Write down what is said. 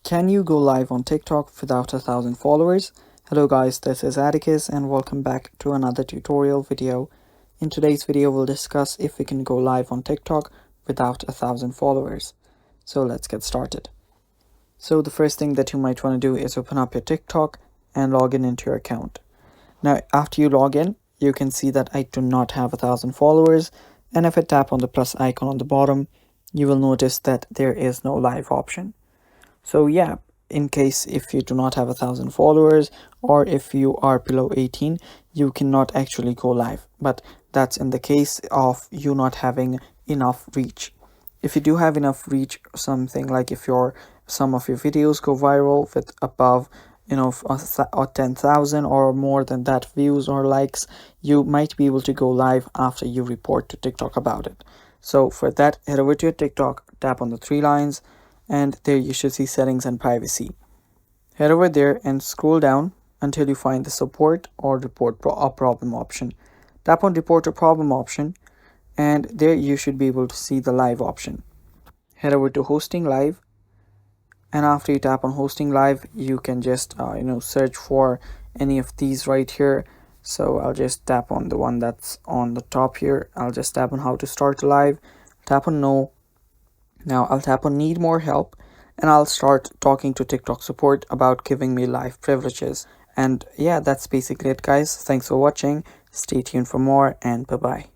Can you go live on TikTok without 1,000 followers? Hello guys, this is Atticus and welcome back to another tutorial video. In today's video, we'll discuss if we can go live on TikTok without 1,000 followers. So let's get started. So the first thing that you might want to do is open up your TikTok and log in into your account. Now, after you log in, you can see that I do not have 1,000 followers. And if I tap on the plus icon on the bottom, you will notice that there is no live option. So yeah, in case if you do not have 1,000 followers or if you are below 18, you cannot actually go live. But that's in the case of you not having enough reach. If you do have enough reach, something like if some of your videos go viral with above 10,000 or more than that views or likes, you might be able to go live after you report to TikTok about it. So for that, head over to your TikTok, tap on the three lines, and there you should see settings and privacy. Head over there and scroll down until you find the support or report a problem option. Tap on report a problem option, and there you should be able to see the live option. Head over to hosting live, and after you tap on hosting live, you can just search for any of these right here. So I'll just tap on the one that's on the top here. I'll just tap on how to start live, tap on no. Now I'll tap on need more help, and I'll start talking to TikTok support about giving me live privileges. And yeah, that's basically it guys. Thanks for watching. Stay tuned for more, and bye bye.